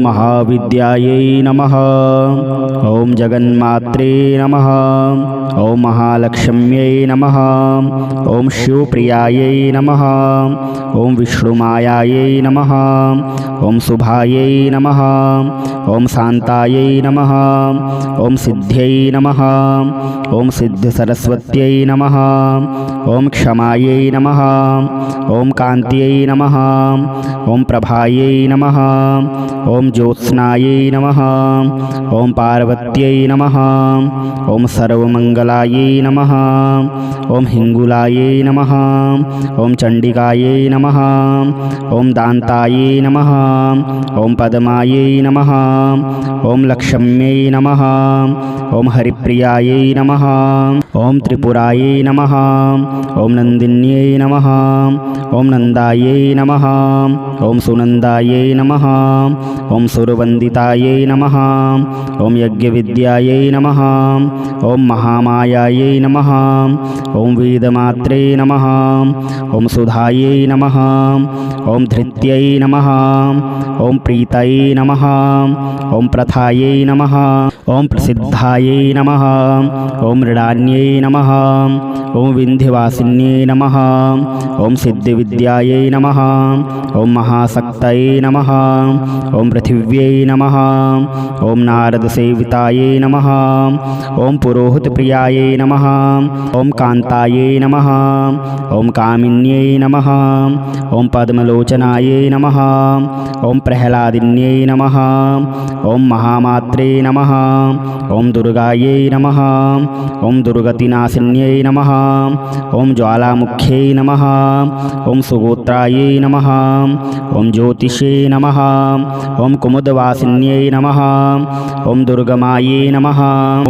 महाविद्यायै नमः। ॐ जगन्मात्रे नमः। ॐ महालक्ष्म्यै नमः। ॐ शिवप्रियायै नमः। ॐ विष्णुमायायै नमः। ॐ शुभायै नमः। ॐ शान्तायै नमः। ॐ सिद्ध्यै नमः। ॐ सिद्धसरस्वत्यै नमः। ॐ क्षमायै नमः। ॐ कान्त्यै नमः। ॐ प्रभायै नमः। ॐ ज्योत्स्नायै नमः। ॐ पार्वत्यै नमः। ॐ सर्वमङ्गलायै नमः। ॐ हिङ्गुलायै नमः। ॐ चण्डिकायै नमः। ॐ दान्तायै नमः। ॐ पद्मायै नमः। ॐ लक्ष्म्यै नमः। ॐ हरिप्रियायै नमः। ॐ त्रिपुरायै नमः। ॐ नन्दिन्यै नमः। ॐ नन्दायै नमः। ॐ सुनन्दायै नमः। ॐ सुरवन्दितायै नमः। ॐ यज्ञविद्यायै नमः। ॐ महामायायै नमः। ॐ वेदमात्रे नमः। ॐ सुधायै नमः। ॐ धृत्यै नमः। ॐ प्रीतये नमः। ॐ प्रथायै नमः। ॐ प्रसिद्धायै नमः। ॐ मृडान्यै नमः। ॐ विन्ध्यवासिन्यै नमः। ॐ सिद्धिविद्यायै नमः। ॐ महाशक्तये नमः। ॐ पृथिव्यै नमः। ॐ नारदसेवितायै नमः। ॐ पुरोहितप्रियायै नमः। ॐ कान्तायै नमः। ॐ कामिन्यै नमः। ॐ पद्मलोचनायै नमः। ॐ प्रह्लादिन्यै नमः। ॐ महामात्रे नमः। ॐ दुर्गायै नमः। ॐ दुर्गतिनाशिन्यै नमः। ॐ ज्वालामुख्यै नमः। ॐ सुगोत्रायै नमः। ॐ ज्योतिषे नमः। ॐ कुमुदवासिन्यै नमः। ॐ दुर्गमायै नमः।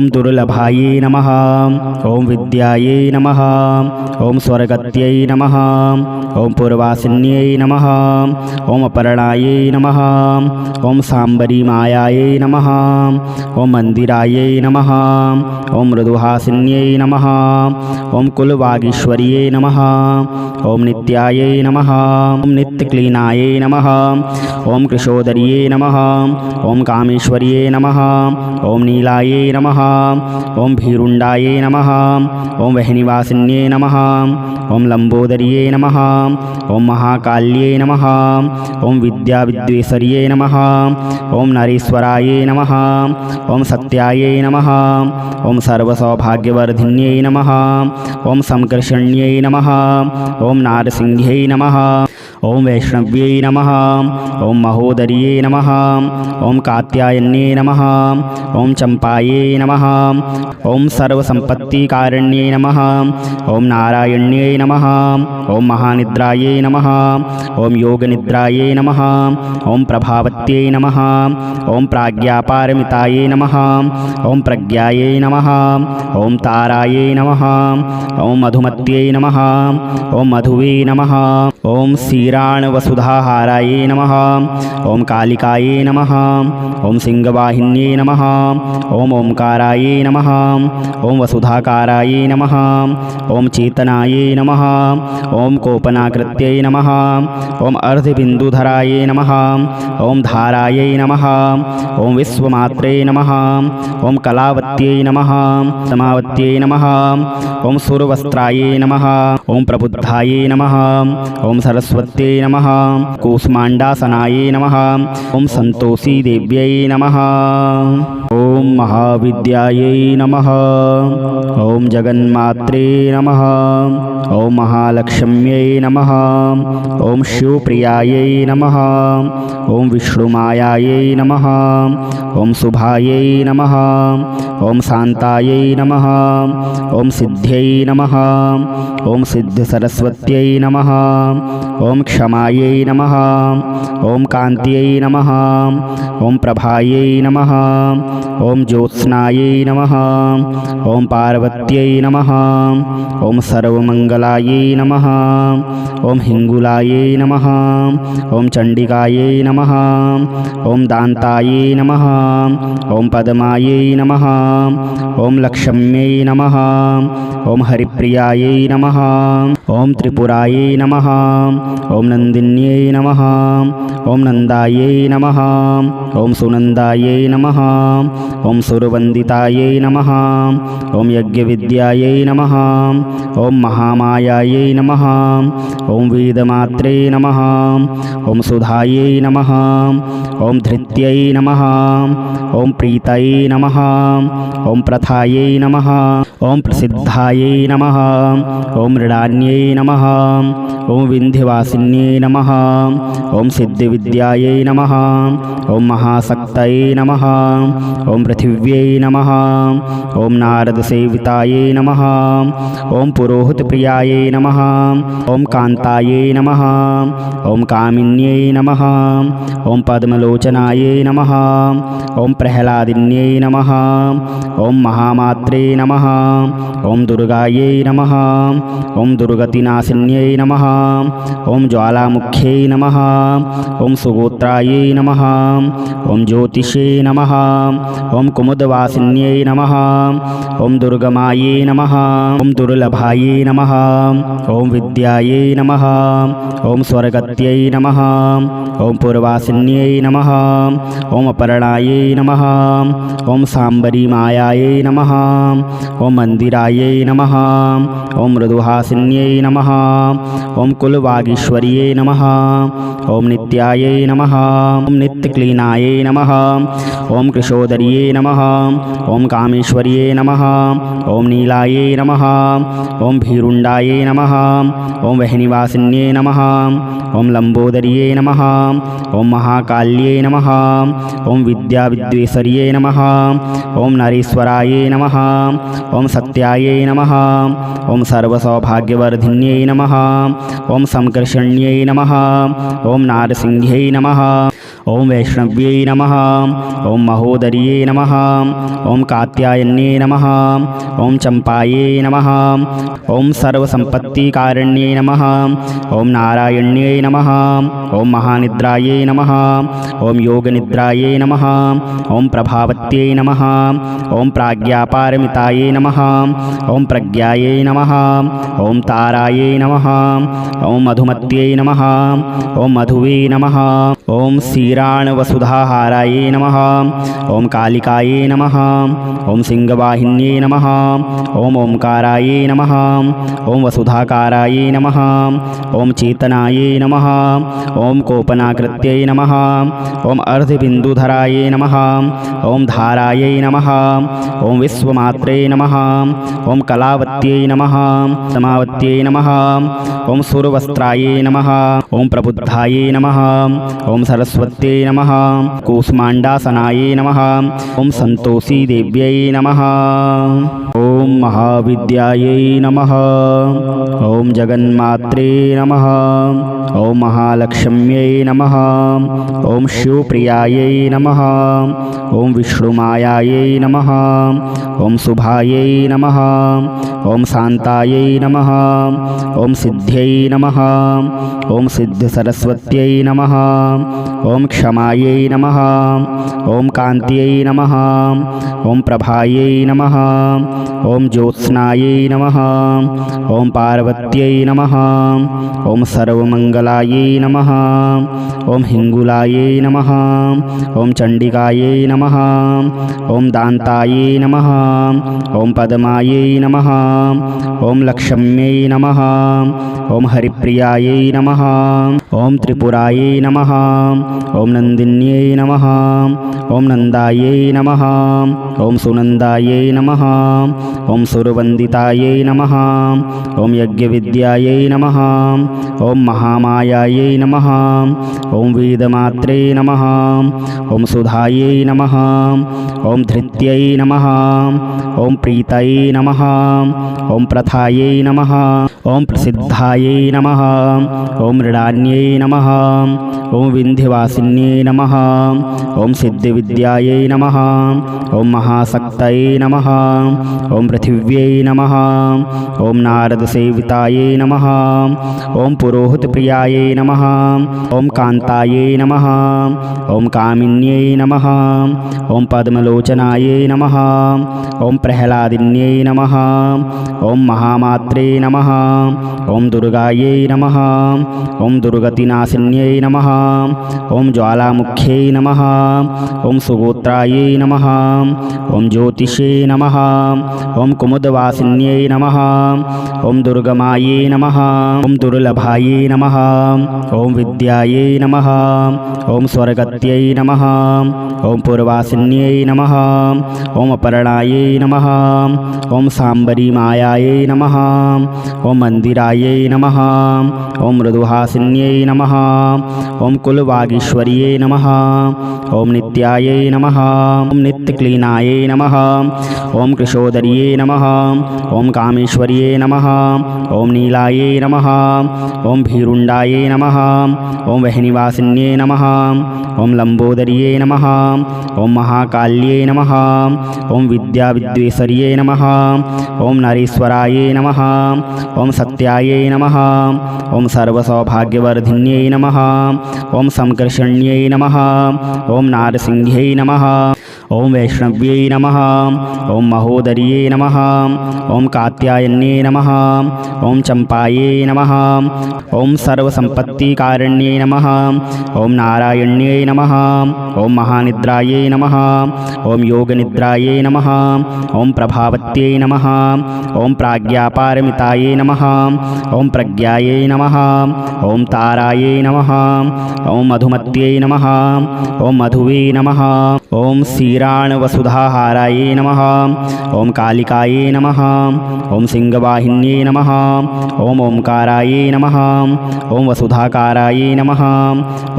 ॐ दुर्लभायै नमः। ॐ विद्यायै नमः। ॐ स्वर्गत्यै नमः। ॐ पूर्वासिन्यै नमः। ॐ अपर्णायै नमः। ॐ साम्बरीमायायै नमः। ॐ मन्दिरायै नमः। ॐ मृदुहासिन्यै नमः। ॐ कुलवागीश्वर्यै नमः। ॐ नित्यायै नमः। ॐ नित्यक्लीनायै नमः। ॐ कृशोदर्यै नमः। ॐ कामेश्वर्यै नमः। ॐ नीलायै नमः। ॐ भीरुण्डायै नमः। ॐ वह्निवासिन्यै नमः। ॐ लम्बोदर्यै नमः। ॐ महाकाल्यै नमः। ॐ विद्याविद्वेश्वर्यै नमः। ॐ नरेश्वरायै नमः। ॐ सत्यायै नमः। ॐ सर्वसौभाग्यवर्धिन्यै नमः। ॐ संकर्षण्यै नमः। ॐ नारसिंह्यै नमः। ॐ वैष्णव्यै नमः। ॐ महोदर्यै नमः। ॐ कात्यायन्यै नमः। ॐ चम्पायै नमः। ॐ सर्वसम्पत्तिकारिण्यै नमः। ॐ नारायण्यै नमः। ॐ महानिद्रायै नमः। ॐ योगनिद्रायै नमः। ॐ प्रभावत्यै नमः। ॐ प्राज्ञापारमितायै नमः। ॐ प्रज्ञायै नमः। ॐ तारायै नमः। ॐ मधुमत्यै नमः। ॐ मधुवे नमः। ॐ क्षीराणवसुधाहारायै नमः। ॐ कालिकायै नमः। ॐ सिंहवाहिन्यै नमः। ॐ ओंकारायै नमः। ॐ वसुधाकारायै नमः। ॐ चेतनायै नमः। ॐ कोपनाकृत्यै नमः। ॐ अर्धबिन्दुधरायै नमः। ॐ धारायै नमः। ॐ विश्वमात्रे नमः। ॐ कलावत्यै नमः। समावत्यै नमः। ॐ सुरवस्त्रायै नमः। ॐ प्रबुद्धायै नमः। ॐ सरस्वत्यै नमः। कूष्माण्डासनायै नमः। ॐ सन्तोषीदेव्यै नमः। ॐ महाविद्यायै नमः। ॐ जगन्मात्रे नमः। ॐ महालक्ष्म्यै नमः। ॐ शिवप्रियायै नमः। ॐ विष्णुमायायै नमः। ॐ शुभायै नमः। ॐ शान्तायै नमः। ॐ सिद्ध्यै नमः। ॐ सिद्धसरस्वत्यै नमः। ॐ क्षमायै नमः। ॐ कान्त्यै नमः। ॐ प्रभायै नमः। ॐ ज्योत्स्नायै नमः ॐ पार्वत्यै नमः ॐ सर्वमङ्गलायै नमः ॐ हिङ्गुलायै नमः ॐ चण्डिकायै नमः ॐ दान्तायै नमः ॐ पद्मायै नमः ॐ लक्ष्म्यै नमः ॐ हरिप्रियायै नमः ॐ त्रिपुरायै नमः ॐ नन्दिन्यै नमः ॐ नन्दायै नमः ॐ सुनन्दायै नमः ॐ सुरवन्दितायै नमः ॐ यज्ञविद्यायै नमः ॐ महामायायै नमः ॐ वेदमात्रे नमः ॐ सुधायै नमः ॐ धृत्यै नमः ॐ प्रीतये नमः ॐ प्रथायै नमः ॐ प्रसिद्धायै नमः ॐ मृडान्यै नमः ॐ विन्ध्यवासिन्यै नमः ॐ सिद्धिविद्यायै नमः ॐ महाशक्तये नमः ॐ पृथिव्यै नमः ॐ नारदसेवितायै नमः ॐ पुरोहितप्रियायै नमः ॐ कान्तायै नमः ॐ कामिन्यै नमः ॐ पद्मलोचनायै नमः ॐ प्रह्लादिन्यै नमः ॐ महामात्रे नमः ॐ दुर्गायै नमः ॐ दुर्गतिनाशिन्यै नमः ॐ ज्वालामुख्यै नमः ॐ सुगोत्रायै नमः ॐ ज्योतिषे नमः ॐ कुमुदवासिन्यै नमः ॐ दुर्गमायै नमः ॐ दुर्लभायै नमः ॐ विद्यायै नमः ॐ स्वर्गत्यै नमः ॐ पूर्वासिन्यै नमः ॐ अपर्णायै नमः ॐ साम्बरीमायायै नमः ॐ मन्दिरायै नमः ॐ मृदुहासिन्यै नमः ॐ कुलवागीश्वर्यै नमः ॐ नित्यायै नमः ॐ नित्यक्लीनायै नमः ॐ कृशोदर्यै नमः ॐ कामेश्वर्यै नमः ॐ नीलायै नमः ॐ भीरुण्डायै नमः ॐ वह्निवासिन्यै नमः ॐ लम्बोदर्यै नमः ॐ महाकाल्यै नमः ॐ विद्याविद्वेश्वर्यै नमः ॐ नरेश्वरायै नमः ॐ सत्यायै नमः ॐ सर्वसौभाग्यवर्धिन्यै नमः ॐ संकर्षण्यै नमः ॐ नारसिंह्यै नमः ॐ वैष्णव्यै नमः ॐ महोदर्यै नमः ॐ कात्यायन्यै नमः ॐ चम्पायै नमः ॐ सर्वसम्पत्तिकारिण्यै नमः ॐ नारायण्यै नमः ॐ महानिद्रायै नमः ॐ योगनिद्रायै नमः ॐ प्रभावत्यै नमः ॐ प्राज्ञापारमितायै नमः ॐ प्रज्ञायै नमः ॐ तारायै नमः ॐ मधुमत्यै नमः ॐ मधुवे नमः ॐ क्षीराणवसुधाहारायै नमः ॐ कालिकायै नमः ॐ सिंहवाहिन्यै नमः ॐ ओंकारायै नमः ॐ वसुधाकारायै नमः ॐ चेतनायै नमः ॐ कोपनाकृत्यै नमः ॐ अर्धबिन्दुधरायै नमः ॐ धारायै नमः ॐ विश्वमात्रे नमः ॐ कलावत्यै नमः समावत्यै नमः ॐ सुरवस्त्रायै नमः ॐ प्रबुद्धायै नमः ॐ सरस्वत्यै नमः कूष्माण्डासनायै नमः ॐ संतोषी देव्यै नमः ॐ महाविद्यायै नमः ॐ जगन्मात्रे नमः ॐ महालक्ष्म्यै नमः ॐ शिवप्रियायै नमः ॐ विष्णुमायायै नमः ॐ शुभायै नमः ॐ शान्तायै नमः ॐ सिद्ध्यै नमः ॐ सिद्धसरस्वत्यै नमः ॐ क्षमायै नमः ॐ कान्त्यै नमः ॐ प्रभायै नमः ॐ ज्योत्स्नायै नमः ॐ पार्वत्यै नमः ॐ सर्वमङ्गलायै नमः ॐ हिङ्गुलायै नमः ॐ चण्डिकायै नमः ॐ दान्तायै नमः ॐ पद्मायै नमः ॐ लक्ष्म्यै नमः ॐ हरिप्रियायै नमः ॐ त्रिपुरायै नमः ॐ नन्दिन्यै नमः ॐ नन्दायै नमः ॐ सुनन्दायै नमः ॐ सुरवन्दितायै नमः ॐ यज्ञविद्यायै नमः ॐ महामायायै नमः ॐ वेदमात्रे नमः ॐ सुधायै नमः ॐ धृत्यै नमः ॐ प्रीतये नमः ॐ प्रथायै नमः ॐ प्रसिद्धायै नमः ॐ मृडान्यै नमः ॐ विन्ध्यवासिन्यै नमः। ॐ सिद्धिविद्यायै नमः। ॐ महाशक्तये नमः। ॐ पृथिव्यै नमः। ॐ नारदसेवितायै नमः। ॐ पुरोहितप्रियायै नमः। ॐ कान्तायै नमः। ॐ कामिन्यै नमः। ॐ पद्मलोचनायै नमः। ॐ प्रह्लादिन्यै नमः। ॐ महामात्रे नमः। ॐ दुर्गायै नमः। ॐ दुर्गतिनाशिन्यै नमः। ॐ ज्वालामुख्यै नमः। ॐ सुगोत्रायै नमः। ॐ ज्योतिषे नमः। ॐ कुमुदवासिन्यै नमः। ॐ दुर्गमायै नमः। ॐ दुर्लभायै नमः। ॐ विद्यायै नमः। ॐ स्वर्गत्यै नमः। ॐ पूर्वासिन्यै नमः। ॐ अपर्णायै नमः। ॐ साम्बरीमायायै नमः। ॐ मन्दिरायै नमः। ॐ मृदुहासिन्यै नमः। ॐ कुलवागीश्वर्यै नमः। ॐ नित्यायै नमः। ॐ नित्यक्लीनायै नमः। ॐ कृशोदर्यै नमः। ॐ कामेश्वर्यै नमः। ॐ नीलायै नमः। ॐ भीरुण्डायै नमः। ॐ वह्निवासिन्यै नमः। ॐ लम्बोदर्यै नमः। ॐ महाकाल्यै नमः। ॐ विद्याविद्वेश्वर्यै नमः। ॐ नरेश्वरायै नमः। ॐ सत्यायै नमः। ॐ सर्वसौभाग्यवर्धिन्यै नमः। ॐ संकर्षण्यै नमः। ॐ नारसिंह्यै नमः। ॐ वैष्णव्यै नमः। ॐ महोदर्यै नमः। ॐ कात्यायन्यै नमः। ॐ चम्पायै नमः। ॐ सर्वसम्पत्तिकारिण्यै नमः। ॐ नारायण्यै नमः। ॐ महानिद्रायै नमः। ॐ योगनिद्रायै नमः। ॐ प्रभावत्यै नमः। ॐ प्राज्ञापारमितायै नमः। ॐ प्रज्ञायै नमः। ॐ तारायै नमः। ॐ मधुमत्यै नमः। ॐ मधुवे नमः। ॐ क्षीराणवसुधाहारायै नमः। ॐ कालिकायै नमः। ॐ सिंहवाहिन्यै नमः। ॐ ओंकारायै नमः। ॐ वसुधाकारायै नमः।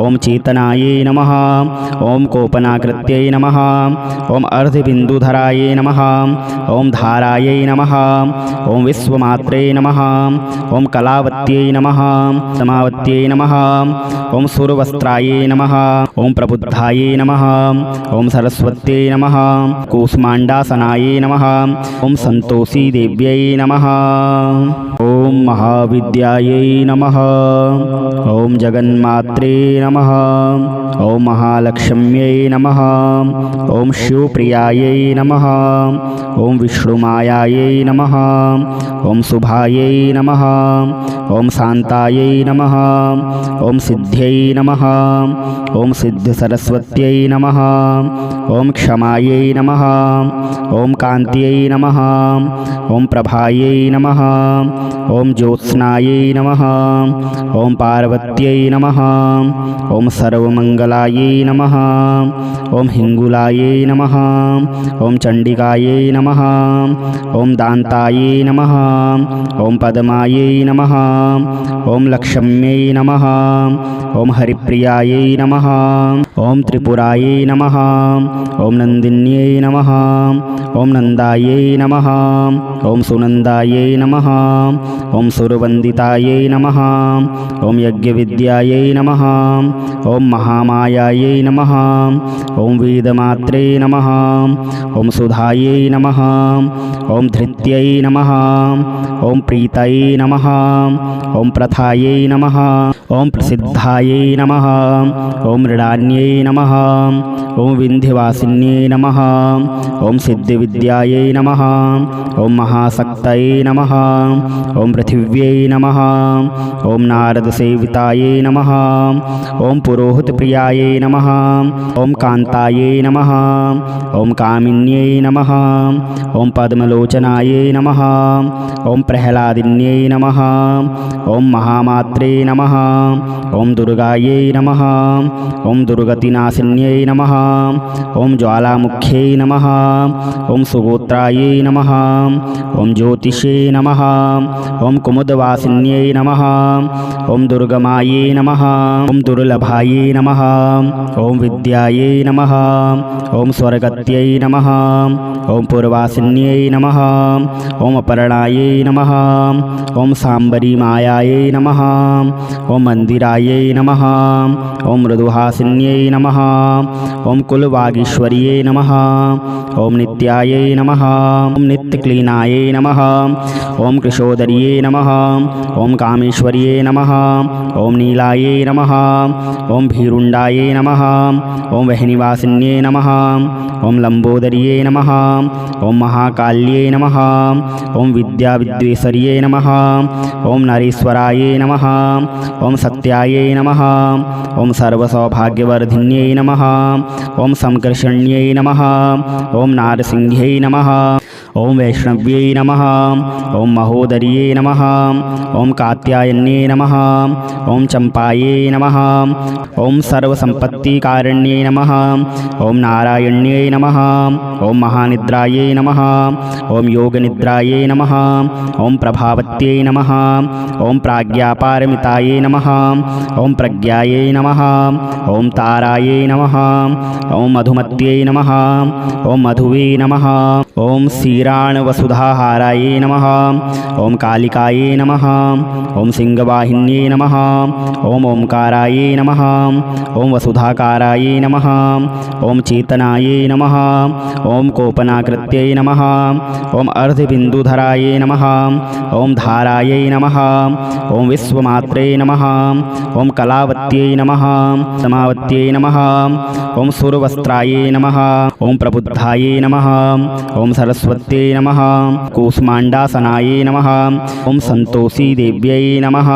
ॐ चेतनायै नमः। ॐ कोपनाकृत्यै नमः। ॐ अर्धबिन्दुधरायै नमः। ॐ धारायै नमः। ॐ विश्वमात्रे नमः। ॐ कलावत्यै नमः। समावत्यै नमः। ॐ सुरवस्त्रायै नमः। ॐ प्रबुद्धायै नमः। ॐ सरस्वत्यै नमः। कूष्माण्डासनायै नमः। ॐ सन्तोषी देव्यै नमः। ॐ महाविद्यायै नमः। ॐ जगन्मात्रे नमः। ॐ महालक्ष्म्यै नमः। ॐ शिवप्रियायै नमः। ॐ विष्णुमायायै नमः। ॐ शुभायै नमः। ॐ शान्तायै नमः। ॐ सिद्ध्यै नमः। ॐ सिद्धसरस्वत्यै नमः। ॐ क्षमायै नमः। ॐ कान्त्यै नमः। ॐ प्रभायै नमः। ॐ ज्योत्स्नायै नमः। ॐ पार्वत्यै नमः। ॐ सर्वमङ्गलायै नमः। ॐ हिङ्गुलायै नमः। ॐ चण्डिकायै नमः। ॐ दान्तायै नमः। ॐ पद्मायै नमः। ॐ लक्ष्म्यै नमः। ॐ हरिप्रियायै नमः। ॐ त्रिपुरायै नमः। ॐ नन्दिन्यै नमः। ॐ नन्दायै नमः। ॐ सुनन्दायै नमः। ॐ सुरवन्दितायै नमः। ॐ यज्ञविद्यायै नमः। ॐ महामायायै नमः। ॐ वेदमात्रे नमः। ॐ सुधायै नमः। ॐ धृत्यै नमः। ॐ प्रीतये नमः। ॐ प्रथायै नमः। ॐ प्रसिद्धायै नमः। ॐ मृडान्यै नमः। ॐ विन्ध्यवासिन्यै नमः। ॐ सिद्धिविद्यायै नमः। ॐ महाशक्तये नमः। ॐ पृथिव्यै नमः। ॐ नारदसेवितायै नमः। ॐ पुरोहितप्रियायै नमः। ॐ कान्तायै नमः। ॐ कामिन्यै नमः। ॐ पद्मलोचनायै नमः। ॐ प्रह्लादिन्यै नमः। ॐ महामात्रे नमः। ॐ दुर्गायै नमः। ॐ दुर्गतिनाशिन्यै नमः। ॐ ज्वालामुख्यै नमः ॐ सुगोत्रायै नमः ॐ ज्योतिषे नमः ॐ कुमुदवासिन्यै नमः ॐ दुर्गमायै नमः ॐ दुर्लभायै नमः ॐ विद्यायै नमः ॐ स्वर्गत्यै नमः ॐ पूर्वासिन्यै नमः ॐ अपर्णायै नमः ॐ सांबरी मायायै नमः ॐ मन्दिरायै नमः ॐ मृदुहासिन्यै नमः ॐ कुलवागीश्वर्यै नमः ॐ नित्यायै नमः ॐ नित्यक्लीनायै नमः ॐ कृशोदर्यै नमः ॐ कामेश्वर्यै नमः ॐ नीलायै नमः ॐ भीरुण्डायै नमः ॐ वह्निवासिन्यै नमः ॐ लम्बोदर्यै नमः ॐ महाकाल्यै नमः ॐ विद्याविद्वेश्वर्यै नमः ॐ नरेश्वरायै नमः ॐ सत्यायै नमः ॐ सर्वसौभाग्यवर्धिन्यै नमः ॐ संकर्षण्यै नमः ॐ नारसिंह्यै नमः ॐ वैष्णव्यै नमः ॐ महोदर्यै नमः ॐ कात्यायन्यै नमः ॐ चम्पायै नमः ॐ सर्वसम्पत्तिकारिण्यै नमः ॐ नारायण्यै नमः ॐ महानिद्रायै नमः ॐ योगनिद्रायै नमः ॐ प्रभावत्यै नमः ॐ प्राज्ञापारमितायै नमः ॐ प्रज्ञायै नमः ॐ तारायै नमः ॐ मधुमत्यै नमः ॐ मधुवे नमः ॐ क्षीराणवसुधाहारायै नमः ॐ कालिकायै नमः ॐ सिंहवाहिन्यै नमः ॐ ओंकारायै नमः ॐ वसुधाकारायै नमः ॐ चेतनायै नमः ॐ कोपनाकृत्यै नमः ॐ अर्धबिन्दुधरायै नमः ॐ धारायै नमः ॐ विश्वमात्रे नमः ॐ कलावत्यै नमः समावत्यै नमः ॐ सुरवस्त्रायै नमः ॐ प्रबुद्धायै नमः ॐ सरस्वत्यै नमः कूष्माण्डासनायै नमः ॐ सन्तोषी देव्यै नमः।